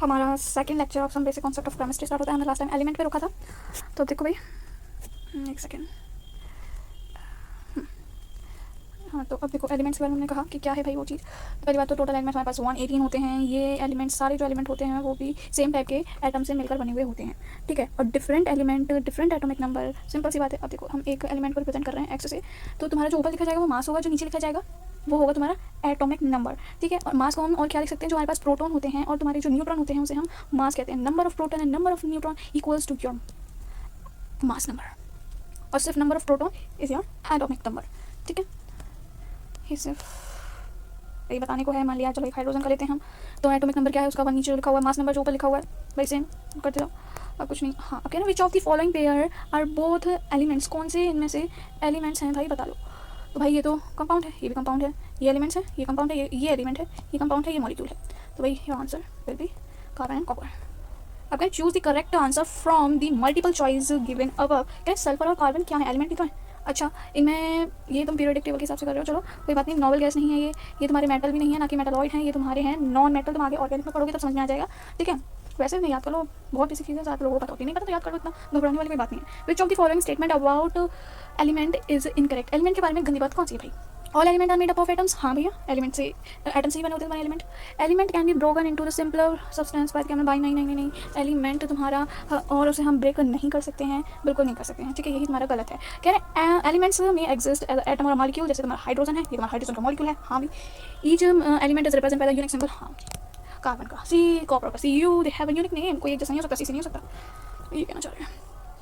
हमारा second lecture of some basic concept of chemistry start होता है। हमने लास्ट टाइम एलिमेंट पे रोका था। तो देखो भाई, एक सेकेंड। हाँ, तो अब देखो एलिमेंट्स के बारे में हमने कहा कि क्या है भाई वो चीज़। तो पहली बात तो टोटल एलिमेंट्स हमारे पास 118 होते हैं। ये एलिमेंट्स सारे जो एलिमेंट होते हैं वो भी सेम टाइप के एटम से मिलकर बने हुए होते हैं, ठीक है। और different element, different atomic number, simple सी बात है। अब देखो हम एक एलिमेंट को रिप्रेजेंट कर रहे हैं एक्स से, तो तुम्हारा जो ऊपर लिखा जाएगा वो मास होगा, जो नीचे लिखा जाएगा वो होगा तुम्हारा एटॉमिक नंबर, ठीक है। और मास को हम और क्या लिख सकते हैं, जो हमारे पास प्रोटॉन होते हैं और तुम्हारे जो न्यूट्रॉन होते हैं उसे हम मास कहते हैं। Number of proton and number of neutron equals to your mass number, और सिर्फ number of proton is your atomic number, ठीक है। ये सिर्फ यही बताने को है। मान लिया चलो एक हाइड्रोजन का लेते हैं हम, तो एटॉमिक नंबर क्या है उसका, वन नीचे लिखा हुआ है, मास नंबर जो ऊपर लिखा हुआ है भाई सेम करते जाओ, अब कुछ नहीं। हाँ, अब कह रहे which of the following pair are both elements, कौन से इनमें से एलिमेंट्स हैं भाई बता लो। तो भाई ये तो कंपाउंड है, ये भी कंपाउंड है, ये एलिमेंट्स है, ये कंपाउंड है, ये एलिमेंट है, ये कंपाउंड है, ये मॉलिक्यूल है। तो भाई your answer will be carbon and copper. अब can choose the correct answer from the multiple choice given above. क्या सल्फर और कार्बन क्या है, एलिमेंट ही तो है। अच्छा, इनमें ये तुम पीरियोडिक टेबल के हिसाब से कर रहे हो, चलो कोई बात नहीं। नोबल गैस नहीं है ये तुम्हारे मेटल भी नहीं है, ना कि मेटलॉइड हैं, ये तुम्हारे हैं नॉन मेटल। तुम आगे ऑर्गेनिक में पढ़ोगे तब समझ में आ जाएगा, ठीक है। वैसे नहीं याद कर लो, बहुत बेसिक चीज़ें ज़्यादा लोगों को पता होती नहीं, पता तो याद कर लो, इतना घबराने वाली कोई बात नहीं है। Which of the following statement about element is incorrect. Element के बारे में गंदी बात कौन सी है भाई। All element are made up of atoms. हाँ भैया, एलिमेंट से एटम से ही बने होते हैं तुम्हारे element. Element can be broken into the simpler substance by the by नहीं, एलिमेंट तुम्हारा और उसे हम ब्रेक नहीं कर सकते हैं, बिल्कुल नहीं कर सकते हैं, ठीक है। यही तुम्हारा गलत है। कह रहे एलिमेंट्स में एग्जिस्ट एज एटम और मॉलिक्यूल, जैसे तुम्हारा हाइड्रोजन है, ये तुम्हारा हाइड्रोजन का मॉलिक्यूल है। हाँ भी, each element is represent by the unique symbol. हाँ, कार्बन का सी, कॉपर का C U, they have a unique name. कोई एक जैसा नहीं हो सकता, सी नहीं हो सकता, ये कहना चाह रहे हैं।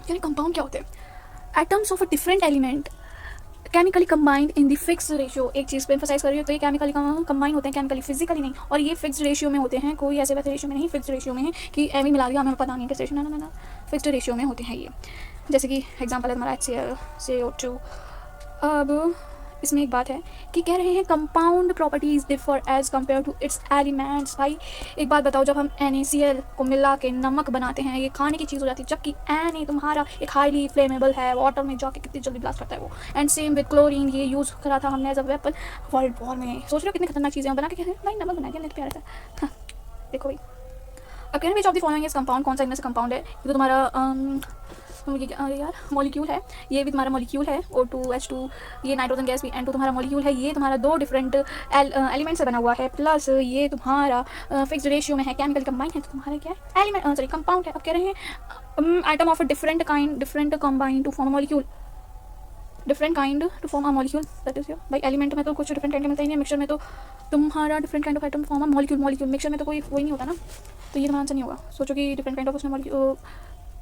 यानी कंपाउंड क्या होते हैं, atoms of a different element chemically combined in the fix ratio. एक चीज़ पे एम्फसाइज कर रही हो, तो ये केमिकली कंबाइन होते हैं, केमिकली फिजिकली नहीं, और ये फिक्स रेशियो में होते हैं। कोई ऐसे वैसे रेशियो में नहीं, फिक्स रेशियो में है कि एम ही मिला दिया, हमें पता नहीं किस रेशियो में ना, फिक्स रेशियो में होते हैं ये। जैसे कि एग्जांपल है हमारा HCl CO2। अब इसमें एक बात है कि कह रहे हैं compound properties differ as compare to its elements. भाई एक बात बताओ, जब हम NaCl को मिला के नमक बनाते हैं, ये खाने की चीज़ हो जाती है, जबकि Na तुम्हारा एक हाईली फ्लेमेबल है, वाटर में जाके कितनी जल्दी ब्लास्ट करता है वो। एंड सेम विद क्लोरीन, ये यूज़ करा था हमने as a weapon world war में। सोच रहे हो कितनी खतरनाक चीज़ें बना के कहते हैं भाई नमक बना दिया, नेट प्यारा था। हाँ, देखो भाई, अब कहने विच of the following is compound, कौन सा इनमें से कंपाउंड है। ये तो तुम्हारा यार मॉलिक्यूल है, ये भी तुम्हारा मॉलिक्यूल है O2H2, ये नाइट्रोजन गैस भी N2 तुम्हारा मॉलिक्यूल है। ये तुम्हारा दो डिफरेंट एलिमेंट से बना हुआ है, प्लस ये तुम्हारा फिक्स्ड रेशियो में है, केमिकल कंबाइन है, तो तुम्हारा क्या है एलिमेंट, सॉरी कंपाउंड है। अब कह रहे हैं item of a different kind, different combine to form a molecule, different kind to form a molecule, that is your. भाई एलिमेंट में तो कुछ डिफरेंट काइंड मिलता ही नहीं, मिक्सचर में तो तुम्हारा different kind of item form a molecule, mixture में तो कोई वही नहीं होता ना, तो ये तुम्हारा आंसर नहीं होगा। सोचो कि डिफरेंट काइंड ऑफ उसमें मॉलिक्यूल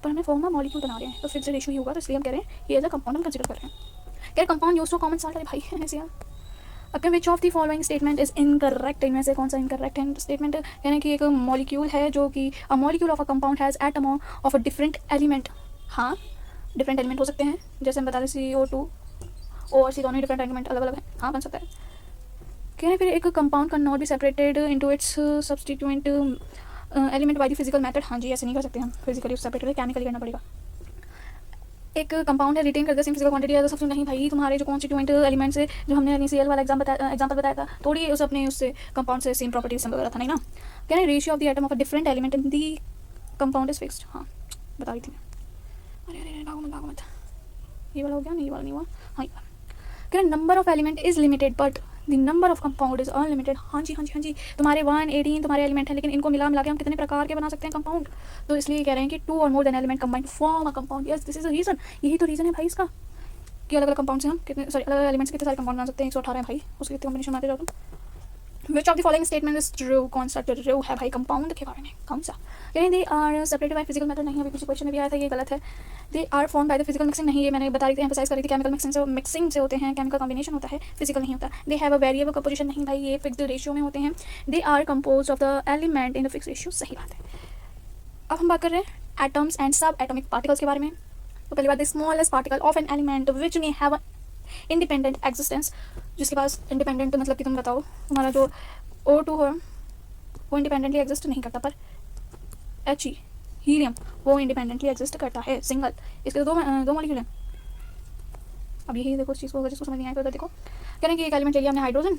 पर हमें फॉर्म में मॉलिक्यूल बना रहे हैं, तो फिक्स रेशियो ही होगा, तो इसलिए हम कह रहे हैं ये एज अ कंपाउंड हम कंसिडर कर रहे हैं। क्या compound use to common salt है भाई ऐसे यार। अब which of the following statement is incorrect, इनमें से कौन सा इनकरेक्ट है। स्टेटमेंट यानी कि एक मॉलिक्यूल है जो कि a molecule of a compound has atom of a different element. हाँ, डिफरेंट एलिमेंट हो सकते हैं, जैसे हम बता दें CO2 O और C दोनों डिफरेंट एलिमेंट अलग अलग हैं, हाँ बन सकता है। क्या है फिर एक compound can not be separated into its substituent element by the physical method. हाँ जी, ऐसे नहीं कर सकते हम, फिजिकली सेपरेट करके केमिकली करना पड़ेगा। एक कंपाउंड है रिटेन करते same physical quantity as a substituent. नहीं भाई, तुम्हारे जो कॉन्स्टिट्यूएंट एलिमेंट्स है, जो हमने NaCl वाला एग्जांपल बताया था, थोड़ी उस अपने उससे कंपाउंड से सेम प्रॉपर्टीज वगैरह था नहीं ना। क्या है ratio of the atom of a different element in the compound is fixed. हाँ बता रही थी मैं। अरे भागो मत, ये वाला हो गया नहीं, ये वाला नहीं हुआ। हाँ, क्या number of element is limited but the number of compound is unlimited. हाँ जी, तुम्हारे 118 तुम्हारे एलिमेंट हैं, लेकिन इनको मिला के हम कितने प्रकार के बना सकते हैं कंपाउंड। तो इसलिए कह रहे हैं कि 2 और more than element combine form a compound. Yes, this is the reason, यही तो रीजन है भाई इसका, कि अलग अलग कंपाउंड से हम कितने, सॉरी अलग एलिमेंट से कितने सारे कंपाउंड बना सकते हैं। 118 है भाई, उसके कितने कॉम्बिनेशन बनाते जाओ तुम। विच of the following statement is true, कौन सा ट्रू है भाई कंपाउंड के बारे में, कौन सा। यानी they are separated by physical method. नहीं, अभी पीछे क्वेश्चन में भी आया था, ये गलत है। They are form by the physical mixing. नहीं, ये मैंने बता रही थी, एम्फसाइज कर रही थी, केमिकल मिक्सिंग से होते हैं, केमिकल कॉम्बिनेशन होता है, फिजिकल नहीं होता। They have a variable composition. नहीं भाई, ये फिक्स्ड रेशियो में होते हैं। They are composed of the element in the fixed ratio. सही बात है। अब हम बात कर रहे हैं atoms and subatomic particles के बारे में। तो पहली बात, the smallest particle of an element which may have independent existence. जिसके पास इंडिपेंडेंट मतलब कि तुम बताओ, तुम्हारा जो O2 है वो इंडिपेंडेंटली एग्जिस्ट नहीं करता, पर He हीलियम वो इंडिपेंडेंटली एग्जिस्ट करता है, सिंगल। इसके तो दो मॉलिक्यूल हैं। अब यही देखो, इस चीज़ को जिसको समझ नहीं आया तो देखो, कह रहे हैं कि एक एलिमेंट ले लिया हमने हाइड्रोजन,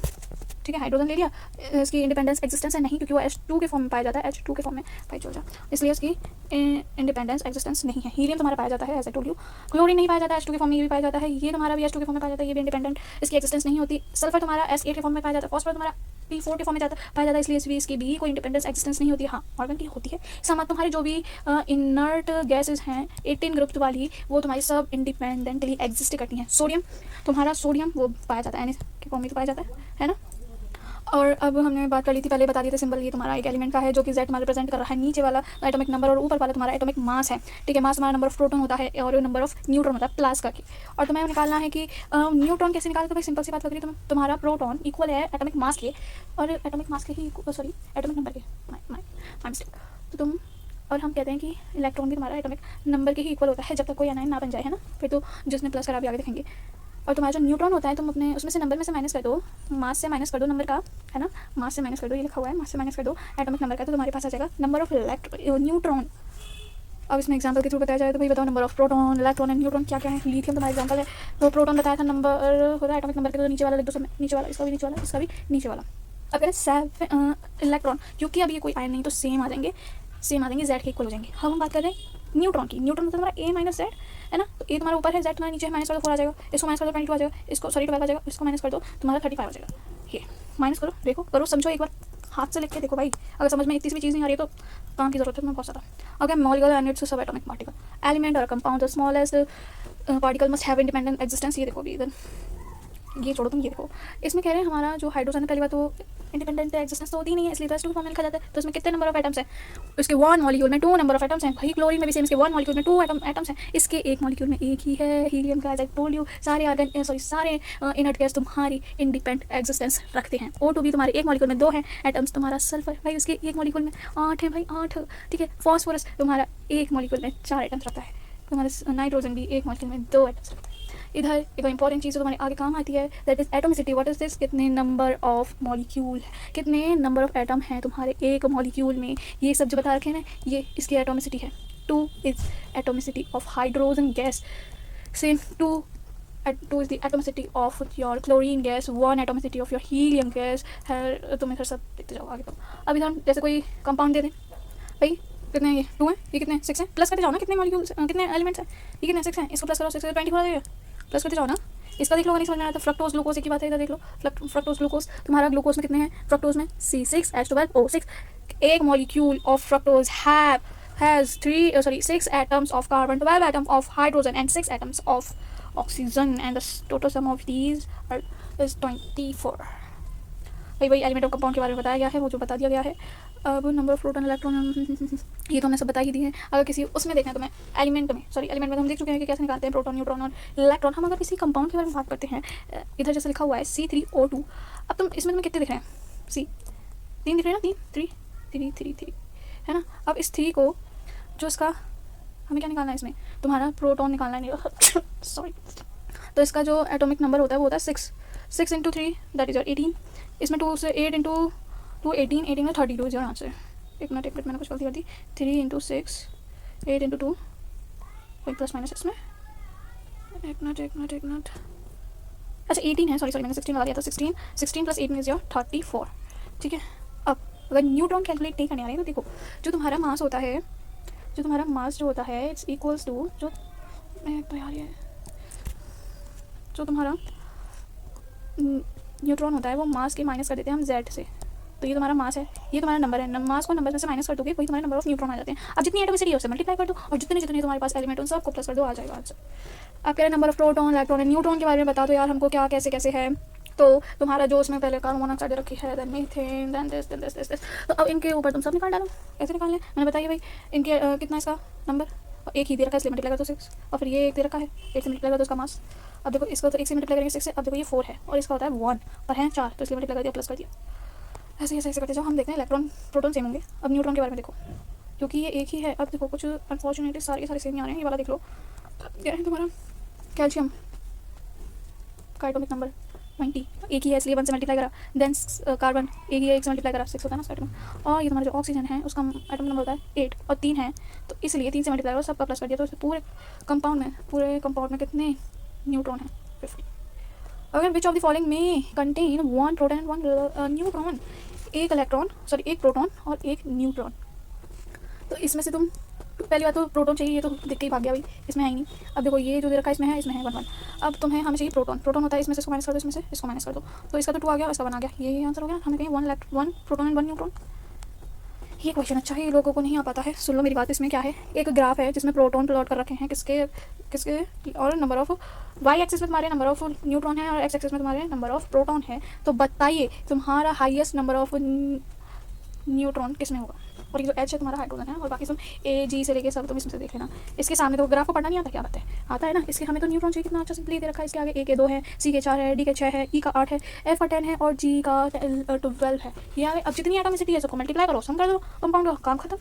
ठीक है, हाइड्रोजन ले लिया, इसकी इंडिपेंडेंस एग्जिस्टेंस है नहीं, क्योंकि वो H2 के फॉर्म में पाया जाता है, H2 के फॉर्म में पाई चल जा, इसलिए इसकी इंडिपेंडेंस एग्जिस्टेंस नहीं है। हीलियम तुम्हारा पाया जाता है, as I told you. Chlorine नहीं पाया जाता है, H2 के फॉर्म में, ये भी पाया जाता है, ये तुम्हारा भी H2 के फॉर्म में पाया जाता है, ये भी इंडिपेंडेंट, इसकी एग्जिस्टेंस नहीं होती। सल्फर तुम्हारा S8 के फॉर्म में पाया जाता है, फॉस्फोरस तुम्हारा P4 के फॉर्म में पाया जाता है, इसलिए इसकी भी कोई इंडिपेंडेंस एग्जिस्टेंस नहीं होती है। हाँ, ऑर्गन की होती है। समा तुम्हारी जो भी इनर्ट गैसेज हैं 18 ग्रुप वाली, वो तुम्हारी सब इंडिपेंडेंटली एग्जिस्ट करती हैं। सोडियम तुम्हारा, सोडियम वो पाया जाता है Na के फॉर्म में तो पाया जाता है ना। और अब हमने बात कर ली थी, पहले बता दिए थे सिंबल, ये तुम्हारा एक एलिमेंट का है जो कि Z हमारा रिप्रेजेंट कर रहा है, नीचे वाला एटॉमिक नंबर और ऊपर वाला तुम्हारा एटॉमिक मास है। ठीक है, मास हमारा नंबर ऑफ प्रोटॉन होता है और नंबर ऑफ न्यूट्रॉन होता है प्लस करके। और तुम्हें निकालना है कि न्यूट्रॉन कैसे निकालते हो भाई, सिंपल सी बात लग रही है तुम्हारा प्रोटॉन इक्वल है एटॉमिक मास के, और एटॉमिक मास के ही सॉरी एटॉमिक नंबर के, माय मिस्टेक। तो तुम और हम कहते हैं कि इलेक्ट्रॉन भी तुम्हारा एटॉमिक नंबर के ही इक्वल होता है जब तक कोई एनायन ना बन जाए, है ना। फिर तो जिसने प्लस करा भी आगे देखेंगे। और तुम्हारा जो न्यूट्रॉन होता है तुम अपने उसमें से नंबर में से माइनस कर दो, मास से माइनस कर दो नंबर का, है ना, मास से माइनस कर दो, ये लिखा हुआ है, मास से माइनस कर दो एटॉमिक नंबर का, तो तुम्हारे पास आ जाएगा नंबर ऑफ न्यूट्रॉन। अब इसमें एग्जांपल के थ्रू बताया जाए तो भाई बताओ number of proton, electron and neutron क्या क्या है। लिथियम तुम्हारा एग्जांपल है, तो प्रोटॉन बताया था नंबर होता है एटॉमिक नंबर के, तो नीचे वाला लिख दो सब, नीचे वाला, इसका भी नीचे वाला, इसका भी नीचे वाला। अगर 7 इलेक्ट्रॉन, क्योंकि अब ये कोई आयन नहीं तो सेम आ जाएंगे, Z के इक्वल हो जाएंगे। हम बात कर रहे हैं न्यूट्रॉन की, न्यूट्रॉन मतलब तुम्हारा A माइनस Z, है ना, तो A तुम्हारा ऊपर है, Z तुम्हारा नीचे है, माइनस कर दो 4 आ जाएगा, इसको माइनस कर दो 22 आ जाएगा, इसको सॉरी 12 आ जाएगा, इसको माइनस कर दो तुम्हारा 35 आ जाएगा। ये माइनस करो, देखो करो, समझो, एक बार हाथ से लिख के देखो भाई, अगर समझ में इतनी सी भी चीज़ नहीं आ रही है तो काम की जरूरत है तुम्हें बहुत ज़्यादा। अगर मॉलिक्यूलर यूनिट्स सब एटॉमिक पार्टिकल, एलिमेंट और compound, the smallest particle must have independent existence. ये देखो अभी इधर, ये छोड़ो तुम, ये देखो इसमें कह रहे हैं हमारा जो हाइड्रोजन है, पहली बात तो इंडिपेंडेंट एग्जिस्टेंस तो होती ही नहीं है, इसलिए तो H2 फॉर्म में लिखा जाता है। तो इसमें कितने नंबर ऑफ एटम्स हैं, इसके 1 मॉलिक्यूल में 2 नंबर ऑफ एटम्स हैं। भाई क्लोरीन में भी सेम, इसके 1 मॉलिक्यूल में 2 एटम्स हैं, इसके एक मॉलिक्यूल में एक ही है। हीलियम का, एज आई टोल्ड यू, सारे आर्गन सारे इनर्ट गैस तुम्हारी इंडिपेंडेंट एग्जिस्टेंस रखते हैं। O2 भी तुम्हारे एक मॉलिक्यूल में 2 हैं एटम्स। तुम्हारा सल्फर भाई उसके एक मॉलिक्यूल में 8 है भाई, 8, ठीक है। फॉस्फोरस तुम्हारा एक मॉलिक्यूल में 4 एटम्स रखता है। तुम्हारा नाइट्रोजन भी एक मॉलिक्यूल में 2 एटम्स रखता है। इधर एक इंपॉर्टेंट चीज़ तुम्हारे आगे काम आती है, that is atomicity. What is this, कितने नंबर ऑफ मॉलिक्यूल, कितने नंबर ऑफ एटम हैं तुम्हारे एक मॉलिक्यूल में, ये सब जो बता रखे हैं ना, ये इसकी एटोमिसिटी है। 2 is atomicity of hydrogen gas, same 2 is the atomicity of your chlorine gas, 1 atomicity of your helium gas है। तुम इधर सब देखते जाओ आगे। तो अब इधर जैसे कोई कंपाउंड दे दें भाई, कितने ये 2 हैं, ये कितने 6 हैं, प्लस करते जाओ ना, कितने मॉलिक्यूल्स कितने एलिमेंट्स हैं, ये कितने 6 हैं, इसको प्लस करो 6 से 24 हो जाएगा, प्लस करते जाओ ना। इसका देख लो, नहीं समझ में आया तो फ्रक्टोज ग्लूकोज एक ही बात है, इधर देख लो फ्रक्टोज ग्लूकोज। तुम्हारा ग्लूकोज में कितने हैं, फ्रक्टोज में C6H12O6। एक molecule of fructose has 6 atoms of carbon, 12 atoms of hydrogen and 6 atoms of oxygen, and the total sum of these is 24। वही एलिमेंट ऑफ कंपाउंड के बारे में बताया गया है, वो जो बता दिया गया है। अब नंबर ऑफ प्रोटॉन, इलेक्ट्रॉन, ये तो हमने सब बता ही दी है। अगर किसी उसमें देखना है तो मैं एलिमेंट में हम देख चुके हैं कि कैसे निकालते हैं प्रोटॉन, न्यूट्रॉन और इलेक्ट्रॉन। हम अगर किसी कंपाउंड के बारे में बात करते हैं, इधर जैसे लिखा हुआ है C3O2। अब तुम इसमें तुम्हें कितने दिख रहे हैं, 3 दिख रहे हैं ना, 3 है ना। अब इस 3 को जो इसका हमें क्या निकालना है, इसमें तुम्हारा प्रोटॉन निकालना है सॉरी। तो इसका जो एटॉमिक नंबर होता है वो होता है 6 इंटू 3 दैट इज 18। इसमें 2 से 8 इंटू 2 18 में 32 इज योर आंसर। एक मिनट मैंने कुछ गलती कर दी। 3 इंटू 6 8 इंटू 2 कोई प्लस माइनस इसमें, एक मिनट अच्छा 18 है, सॉरी मैंने 16 लगा दिया था। 16 प्लस 18 इज योर 34, ठीक है। अब अगर न्यूट्रॉन कैलकुलेट नहीं करने आ रही है तो देखो, जो तुम्हारा मास होता है, इट्स इक्वल्स टू जो तुम्हारा न्यूट्रॉन होता है वो मास के माइनस कर देते हैं हम Z से। तो ये तुम्हारा मास है, ये तुम्हारा नंबर है, मास को नंबर में से माइनस कर दोगे, वही तुम्हारे नंबर ऑफ न्यूट्रॉन आ जाते हैं। अब जितनी एटोमिसिटी है उससे मल्टीप्लाई कर दो, और जितने तुम्हारे पास एलिमेंट उन सबको प्लस कर दो, आ जाएगा आंसर। अब कह रहे number of proton, electron and neutron के बारे में बता दो यार हमको, क्या कैसे है। तो तुम्हारा जो उसमें पहले कार्बन मोनोऑक्साइड रखी है, देन मीथेन, देन दिस। तो अब इनके ऊपर तुम सब निकाल डालो। कैसे निकालने मैंने बताइए भाई, इनके कितना इसका नंबर, एक ही दे रखा है इसलिए मल्टीप्लाई कर दो 6, और फिर ये एक दे रखा है, 8 से मल्टीप्लाई कर दो उसका मास। अब देखो इसको तो 1 से मल्टीप्लाई करेंगे 6 से, अब देखो ये 4 है और इसका होता है 1 और है 4, तो इसलिए मल्टीप्लाई कर दिया, प्लस कर दिया। ऐसे करते जाओ। हम देखते हैं इलेक्ट्रॉन प्रोटॉन सेम होंगे। अब न्यूट्रॉन के बारे में देखो, क्योंकि ये एक ही है। अब देखो कुछ अनफॉर्चुनेटली सारे सेम ही आ रहे हैं। ये वाला देख लो, क्या है तुम्हारा कैल्शियम का एटॉमिक नंबर 20, एक ही है इसलिए 1 से मल्टीप्लाई करा। देन कार्बन एक ही है, 1 से मल्टीप्लाई करा, 6 होता है ना स्टार्ट में। और ये तुम्हारा जो ऑक्सीजन है उसका एटॉमिक नंबर होता है 8 और 3 है, तो इसलिए 3 से मल्टीप्लाई करो, सबका प्लस कर दिया। तो पूरे कंपाउंड में कितने न्यूट्रॉन हैं, 50। अगर विच ऑफ द फॉलोइंग में contain one proton and one neutron, एक इलेक्ट्रॉन सॉरी एक प्रोटॉन और एक न्यूट्रॉन। तो इसमें से तुम पहली बात तो प्रोटॉन चाहिए, ये तो दिख के ही भाग गया भाई, इसमें है ही नहीं। अब देखो ये जो दे रखा है इसमें है 1 1। अब तुम्हें हमें चाहिए प्रोटॉन, प्रोटॉन होता है इसमें से इसको माइनस कर दो, इसमें से इसको माइनस कर दो, तो इसका तो 2 आ गया, इसका 1 आ गया, ये आंसर हो गया। हमें कहीं 1 प्रोटॉन एंड 1 न्यूट्रॉन। ये क्वेश्चन अच्छा है, ये लोगों को नहीं आ पाता है। सुन लो मेरी बात, इसमें क्या है, एक ग्राफ है जिसमें प्रोटॉन प्लॉट कर रखे हैं किसके किसके, और नंबर ऑफ वाई एक्सिस में तुम्हारे नंबर ऑफ न्यूट्रॉन है और एक्स एक्सिस में तुम्हारे नंबर ऑफ प्रोटॉन है। तो बताइए तुम्हारा हाईएस्ट नंबर ऑफ न्यूट्रॉन किस में होगा, और ये जो एच है तुम्हारा हाइड्रोजन है, और बाकी सब ए जी से लेके सब तुम इसमें से देख लेना। इसके सामने तो ग्राफ को पढ़ना नहीं आता, क्या बात है, आता है ना। इसके हमें तो न्यूट्रॉन चाहिए, कितना अच्छा सिंपली दे रखा है। इसके आगे ए के 2 है, सी के 4 है, डी के 6 है, ई का 8 है, एफ का 10 है और जी का 12 है। ये आगे अब जितनी एटॉमिसिटी है सबको मल्टीप्लाई करो, सम कर दो, कंपाउंड का काम खत्म।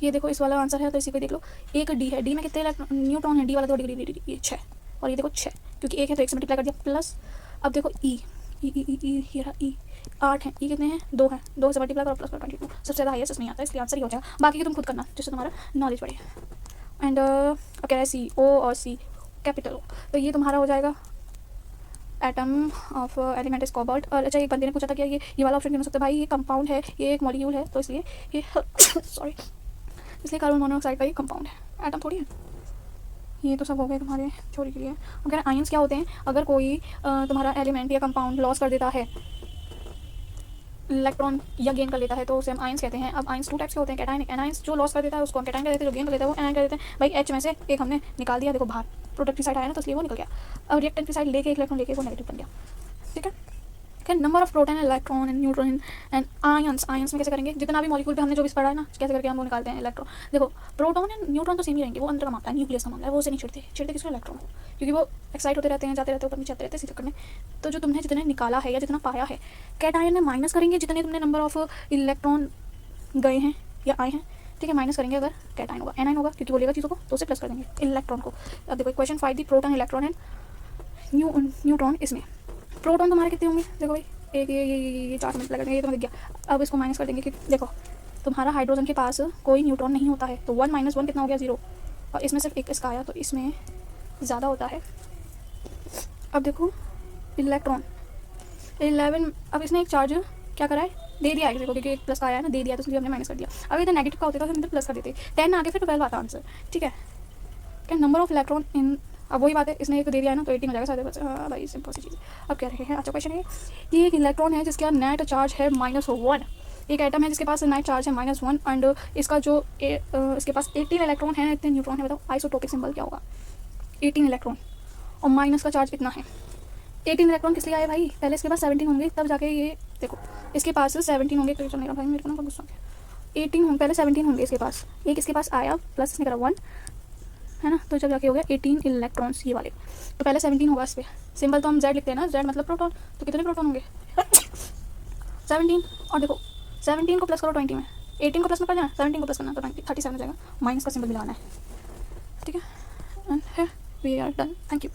ये देखो इस वाला आंसर है, तो इसी को देख लो। एक डी है, डी में कितने न्यूट्रॉन है, डी वाला तो ये 6, और ये देखो 6, क्योंकि एक है तो एक से मल्टीप्लाई कर दिया प्लस। अब देखो ई ई ई ई ई ये रहा ई 8 है, ई कितने हैं 2 है, 2 से मल्टीप्लाई करो प्लस 22, सबसे ज़्यादा हाईएस्ट इसमें आता है, इसलिए आंसर ही हो जाएगा। बाकी की तुम खुद करना जिससे तुम्हारा नॉलेज बढ़े। एंड अब कह रहा है सी ओ और सी कैपिटल ओ, तो ये तुम्हारा हो जाएगा atom of element is cobalt. और अच्छा एक बंदे ने पूछा था कि ये वाला ऑप्शन क्यों हो सकता है भाई, ये कंपाउंड है, ये एक मॉलिक्यूल है, तो इसलिए ये सॉरी इसलिए कार्बन मोनोऑक्साइड का ये कंपाउंड है, एटम थोड़ी है। ये तो सब हो गए तुम्हारे चोरी के लिए। अब कह रहे हैं आयंस क्या होते हैं, अगर कोई तुम्हारा एलिमेंट या कंपाउंड लॉस कर देता है, इलेक्ट्रॉन या गेन कर लेता है, तो उसे हम आयंस कहते हैं। अब आयंस 2 टाइप्स के होते हैं, कैटाइन एनायंस, जो लॉस कर देता है उसको हम कैटाइन कहते हैं, जो गेन कर लेता है वो एनायन कहते हैं। भाई एच में से एक हमने निकाल दिया, देखो बाहर प्रोडक्ट की साइड आया ना, तो इसलिए वो निकल गया। अब रिएक्टेंट की साइड लेके एक इलेक्ट्रॉन लेके वो नेगेटिव बन गया, ठीक है। Number of proton electron and neutron and ions, ions में कैसे करेंगे, जितना भी मॉलिक्यूल पे हमने जो भी पढ़ा है ना, कैसे करके हम वो निकालते हैं इलेक्ट्रॉन। देखो प्रोटॉन एंड न्यूट्रॉन तो सेम ही रहेंगे, वो अंदर का मामला है, न्यूक्लियस का मामला है, वो उसे नहीं छिड़ते किसको, इलेक्ट्रॉन, क्योंकि वो एक्साइट होते रहते हैं, जाते रहते हैं ऊपर नीचे आते रहते हैं इसी चक्कर में। तो जो तुमने जितने निकाला है या जितना पाया है, कैटायन में माइनस करेंगे जितने तुमने नंबर ऑफ इलेक्ट्रॉन गए हैं या आए हैं, ठीक है, माइनस करेंगे अगर कैटायन होगा, एनायन होगा क्योंकि बोलेगा चीज़ों को, तो उसे प्लस कर देंगे इलेक्ट्रॉन को। अब देखो question 5 the proton electron and neutron, इसमें प्रोटॉन तुम्हारे कितने होंगे, देखो भाई एक ये 4 मिनट लगेंगे, ये तो दिख गया। अब इसको माइनस कर देंगे कि देखो तुम्हारा हाइड्रोजन के पास कोई न्यूट्रॉन नहीं होता है, तो 1 - 1 कितना हो गया 0, और इसमें सिर्फ एक इसका आया, तो इसमें ज़्यादा होता है। अब देखो इलेक्ट्रॉन 11, अब इसने एक चार्ज क्या करा है, दे दिया है, देखो क्योंकि एक प्लस का आया है ना, दे दिया तो इसलिए हमने माइनस कर दिया। अब इधर नेगेटिव का होता है तो हम इधर प्लस कर देते, 10 आगे फिर 12 आता आंसर, ठीक है। क्या नंबर ऑफ इलेक्ट्रॉन इन, अब वही बात है, इसने एक दे दिया है ना, तो 18 हो जाएगा सारे। हाँ भाई सिंपल सी चीज़। अब क्या रहे हैं, अच्छा क्वेश्चन है, ये एक इलेक्ट्रॉन है जिसका नेट चार्ज है -1, एक एटम है जिसके पास नेट चार्ज है -1, एंड इसका जो इसके पास 18 इलेक्ट्रॉन है, इतने न्यूट्रॉन है, बताओ आइसोटोपिक सिंबल क्या होगा, 18 इलेक्ट्रॉन और माइनस का चार्ज कितना है। 18 इलेक्ट्रॉन किस लिए आए भाई, पहले इसके पास 17 होंगे तब जाके ये देखो इसके पास 17 होंगे, तो चलेगा भाई मेरे को ना गुस्सा आ गया। 18 होंगे, पहले 17 होंगे इसके पास, एक इसके पास आया प्लस इसने करा 1 है ना, तो जब जाके हो गया 18 इलेक्ट्रॉन्स ये वाले, तो पहले 17 होगा इस पर, सिंबल तो हम Z लिखते हैं ना, Z मतलब प्रोटॉन, तो कितने प्रोटॉन होंगे 17। और देखो 17 को प्लस करो 20 में, 18 को प्लस में कर देना, 17 को प्लस करना तो 37 हो जाएगा, माइनस का सिंबल भी लगाना है, ठीक है। And we are done, thank you.